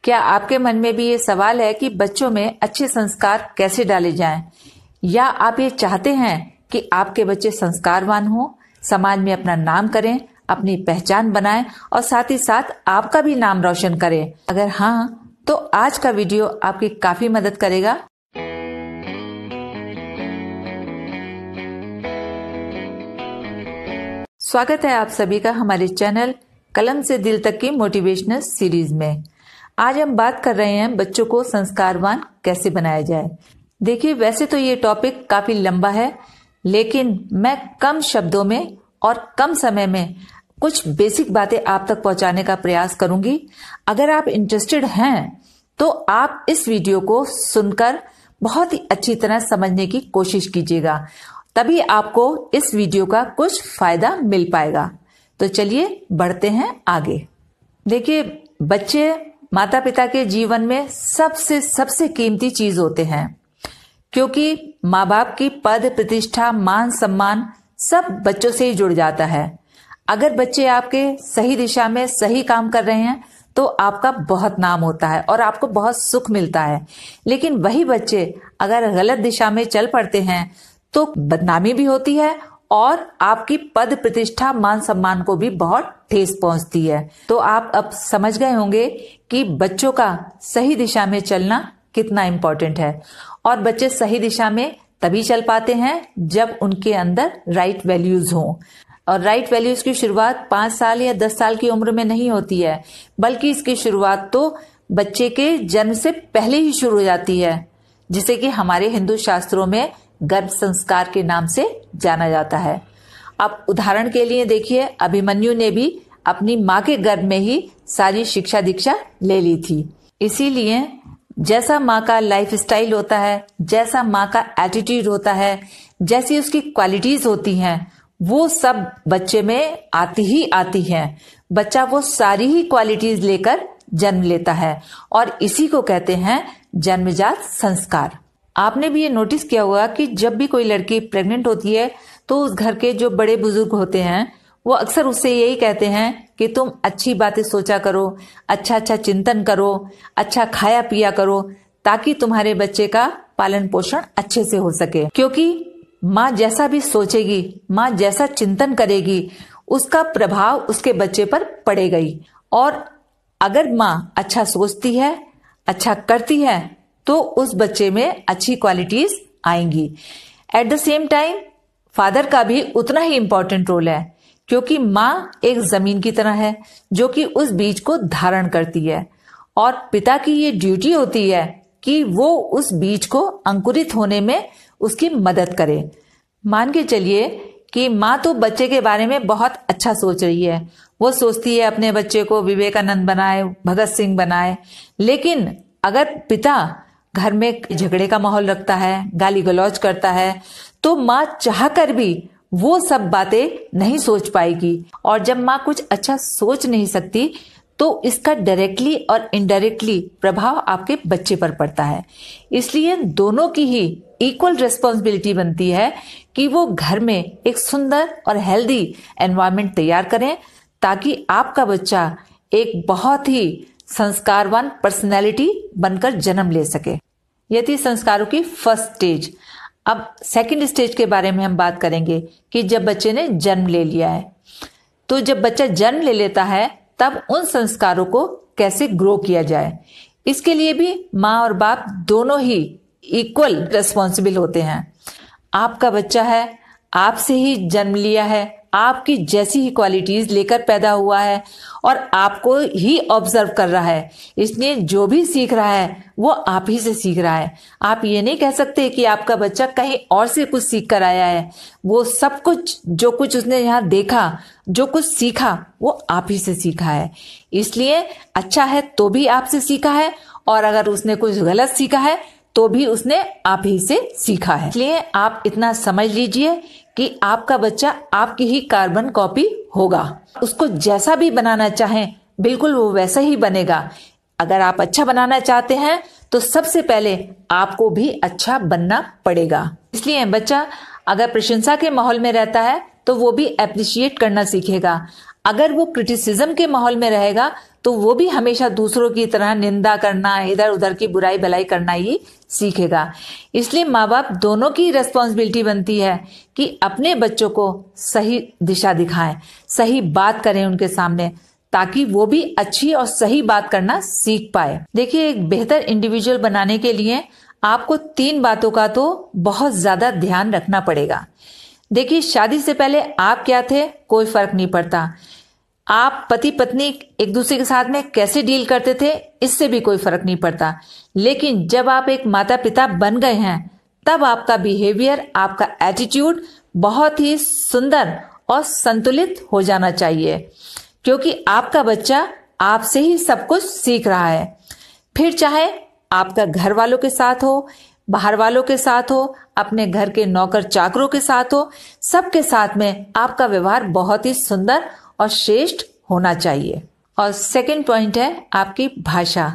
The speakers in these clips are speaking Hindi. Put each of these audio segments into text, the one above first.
क्या आपके मन में भी ये सवाल है कि बच्चों में अच्छे संस्कार कैसे डाले जाएं? या आप ये चाहते हैं कि आपके बच्चे संस्कारवान हों, समाज में अपना नाम करें, अपनी पहचान बनाएं और साथ ही साथ आपका भी नाम रोशन करें? अगर हाँ, तो आज का वीडियो आपकी काफी मदद करेगा। स्वागत है आप सभी का हमारे चैनल कलम से दिल तक की मोटिवेशनल सीरीज में। आज हम बात कर रहे हैं बच्चों को संस्कारवान कैसे बनाया जाए। देखिए, वैसे तो ये टॉपिक काफी लंबा है, लेकिन मैं कम शब्दों में और कम समय में कुछ बेसिक बातें आप तक पहुंचाने का प्रयास करूंगी। अगर आप इंटरेस्टेड हैं तो आप इस वीडियो को सुनकर बहुत ही अच्छी तरह समझने की कोशिश कीजिएगा, तभी आपको इस वीडियो का कुछ फायदा मिल पाएगा। तो चलिए बढ़ते हैं आगे। देखिए, बच्चे माता पिता के जीवन में सबसे कीमती चीज होते हैं, क्योंकि माँ बाप की पद प्रतिष्ठा मान सम्मान सब बच्चों से ही जुड़ जाता है। अगर बच्चे आपके सही दिशा में सही काम कर रहे हैं तो आपका बहुत नाम होता है और आपको बहुत सुख मिलता है। लेकिन वही बच्चे अगर गलत दिशा में चल पड़ते हैं तो बदनामी भी होती है और आपकी पद प्रतिष्ठा मान सम्मान को भी बहुत ठेस पहुंचती है। तो आप अब समझ गए होंगे कि बच्चों का सही दिशा में चलना कितना इम्पोर्टेंट है। और बच्चे सही दिशा में तभी चल पाते हैं जब उनके अंदर राइट वैल्यूज हों। और राइट वैल्यूज की शुरुआत 5 साल या 10 साल की उम्र में नहीं होती है, बल्कि इसकी शुरुआत तो बच्चे के जन्म से पहले ही शुरू हो जाती है, जिसे कि हमारे हिंदू शास्त्रों में गर्भ संस्कार के नाम से जाना जाता है। अब उदाहरण के लिए देखिए, अभिमन्यु ने भी अपनी माँ के गर्भ में ही सारी शिक्षा दीक्षा ले ली थी। इसीलिए जैसा माँ का लाइफ स्टाइल होता है, जैसा माँ का एटीट्यूड होता है, जैसी उसकी क्वालिटीज होती हैं, वो सब बच्चे में आती हैं। बच्चा वो सारी ही क्वालिटीज लेकर जन्म लेता है और इसी को कहते हैं जन्मजात संस्कार। आपने भी ये नोटिस किया होगा कि जब भी कोई लड़की प्रेग्नेंट होती है तो उस घर के जो बड़े बुजुर्ग होते हैं वो अक्सर उससे यही कहते हैं कि तुम अच्छी बातें सोचा करो, अच्छा चिंतन करो, अच्छा खाया पिया करो, ताकि तुम्हारे बच्चे का पालन पोषण अच्छे से हो सके। क्योंकि माँ जैसा भी सोचेगी, माँ जैसा चिंतन करेगी, उसका प्रभाव उसके बच्चे पर पड़ेगा ही। और अगर माँ अच्छा सोचती है, अच्छा करती है, तो उस बच्चे में अच्छी क्वालिटीज आएंगी। At the same time father का भी उतना ही इंपॉर्टेंट रोल है, क्योंकि माँ एक जमीन की तरह है जो कि उस बीज को धारण करती है और पिता की ये ड्यूटी होती है कि वो उस बीज को अंकुरित होने में उसकी मदद करे। मान के चलिए कि माँ तो बच्चे के बारे में बहुत अच्छा सोच रही है, वो सोचती है अपने बच्चे को विवेकानंद बनाए, भगत सिंह बनाए। लेकिन अगर पिता घर में झगड़े का माहौल रखता है, गाली गलौज करता है, तो माँ चाहकर भी वो सब बातें नहीं सोच पाएगी। और जब माँ कुछ अच्छा सोच नहीं सकती तो इसका डायरेक्टली और इनडायरेक्टली प्रभाव आपके बच्चे पर पड़ता है। इसलिए दोनों की ही इक्वल रिस्पॉन्सिबिलिटी बनती है कि वो घर में एक सुंदर और हेल्दी एनवायरनमेंट तैयार करें, ताकि आपका बच्चा एक बहुत ही संस्कारवान पर्सनैलिटी बनकर जन्म ले सके। ये थी संस्कारों की फर्स्ट स्टेज। अब सेकंड स्टेज के बारे में हम बात करेंगे कि जब बच्चे ने जन्म ले लिया है, तो जब बच्चा जन्म ले लेता है तब उन संस्कारों को कैसे ग्रो किया जाए। इसके लिए भी माँ और बाप दोनों ही इक्वल रिस्पॉन्सिबल होते हैं। आपका बच्चा है, आपसे ही जन्म लिया है, आपकी जैसी ही क्वालिटीज लेकर पैदा हुआ है और आपको ही ऑब्जर्व कर रहा है, इसलिए जो भी सीख रहा है वो आप ही से सीख रहा है। आप ये नहीं कह सकते कि आपका बच्चा कहीं और से कुछ सीख कर आया है। वो सब कुछ जो कुछ उसने यहाँ देखा, जो कुछ सीखा, वो आप ही से सीखा है। इसलिए अच्छा है तो भी आपसे सीखा है, और अगर उसने कुछ गलत सीखा है तो भी उसने आप ही से सीखा है। इसलिए आप इतना समझ लीजिए कि आपका बच्चा आपकी ही कार्बन कॉपी होगा। उसको जैसा भी बनाना चाहें बिल्कुल वो वैसा ही बनेगा। अगर आप अच्छा बनाना चाहते हैं तो सबसे पहले आपको भी अच्छा बनना पड़ेगा। इसलिए बच्चा अगर प्रशंसा के माहौल में रहता है तो वो भी एप्रिशिएट करना सीखेगा। अगर वो क्रिटिसिज्म के माहौल में रहेगा तो वो भी हमेशा दूसरों की तरह निंदा करना, इधर उधर की बुराई भलाई करना ही सीखेगा। इसलिए माँ बाप दोनों की रेस्पॉन्सिबिलिटी बनती है कि अपने बच्चों को सही दिशा दिखाएं, सही बात करें उनके सामने, ताकि वो भी अच्छी और सही बात करना सीख पाए। देखिए, एक बेहतर इंडिविजुअल बनाने के लिए आपको 3 बातों का तो बहुत ज्यादा ध्यान रखना पड़ेगा। देखिए, शादी से पहले आप क्या थे कोई फर्क नहीं पड़ता। आप पति पत्नी एक दूसरे के साथ में कैसे डील करते थे इससे भी कोई फर्क नहीं पड़ता। लेकिन जब आप एक माता पिता बन गए हैं तब आपका बिहेवियर, आपका एटीट्यूड बहुत ही सुंदर और संतुलित हो जाना चाहिए, क्योंकि आपका बच्चा आपसे ही सब कुछ सीख रहा है। फिर चाहे आपका घर वालों के साथ हो, बाहर वालों के साथ हो, अपने घर के नौकर चाकरों के साथ हो, सबके साथ में आपका व्यवहार बहुत ही सुंदर और श्रेष्ठ होना चाहिए। और सेकंड पॉइंट है आपकी भाषा,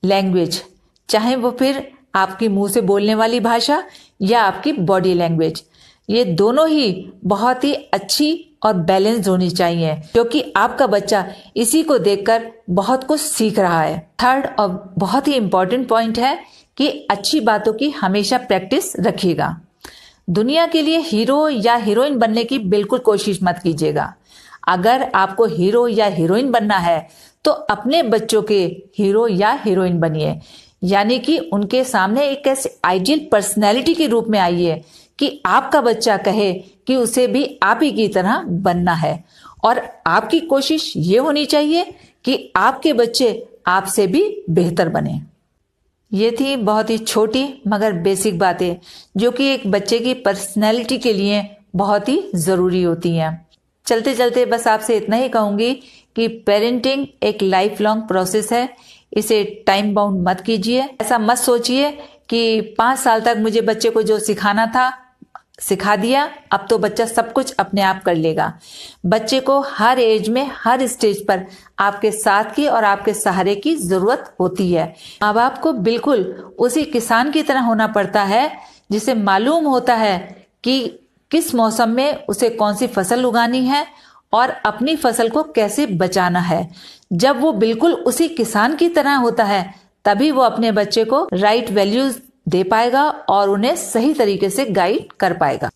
लैंग्वेज, चाहे वो फिर आपकी मुंह से बोलने वाली भाषा या आपकी बॉडी लैंग्वेज, ये दोनों ही बहुत ही अच्छी और बैलेंस्ड होनी चाहिए, क्योंकि आपका बच्चा इसी को देखकर बहुत कुछ सीख रहा है। थर्ड और बहुत ही इंपॉर्टेंट पॉइंट है कि अच्छी बातों की हमेशा प्रैक्टिस रखिएगा। दुनिया के लिए हीरो या हीरोइन बनने की बिल्कुल कोशिश मत कीजिएगा। अगर आपको हीरो या हीरोइन बनना है तो अपने बच्चों के हीरो या हीरोइन बनिए, यानी कि उनके सामने एक ऐसे आइडियल पर्सनैलिटी के रूप में आइए कि आपका बच्चा कहे कि उसे भी आप ही की तरह बनना है। और आपकी कोशिश ये होनी चाहिए कि आपके बच्चे आपसे भी बेहतर बने। ये थी बहुत ही छोटी मगर बेसिक बातें जो कि एक बच्चे की पर्सनैलिटी के लिए बहुत ही जरूरी होती हैं। चलते चलते बस आपसे इतना ही कहूंगी कि पेरेंटिंग एक लाइफ लॉन्ग प्रोसेस है, इसे टाइम बाउंड मत कीजिए। ऐसा मत सोचिए कि 5 साल तक मुझे बच्चे को जो सिखाना था सिखा दिया, अब तो बच्चा सब कुछ अपने आप कर लेगा। बच्चे को हर एज में, हर स्टेज पर आपके साथ की और आपके सहारे की जरूरत होती है। माँ बाप को बिल्कुल उसी किसान की तरह होना पड़ता है जिसे मालूम होता है कि किस मौसम में उसे कौन सी फसल उगानी है और अपनी फसल को कैसे बचाना है। जब वो बिल्कुल उसी किसान की तरह होता है तभी वो अपने बच्चे को राइट वैल्यूज दे पाएगा और उन्हें सही तरीके से गाइड कर पाएगा।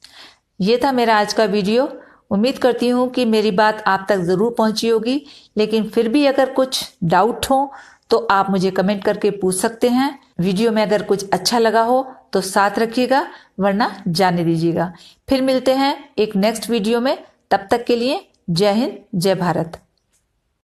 ये था मेरा आज का वीडियो। उम्मीद करती हूँ कि मेरी बात आप तक जरूर पहुंची होगी, लेकिन फिर भी अगर कुछ डाउट हो तो आप मुझे कमेंट करके पूछ सकते हैं। वीडियो में अगर कुछ अच्छा लगा हो तो साथ रखिएगा, वरना जाने दीजिएगा। फिर मिलते हैं एक नेक्स्ट वीडियो में। तब तक के लिए जय हिंद, जय भारत।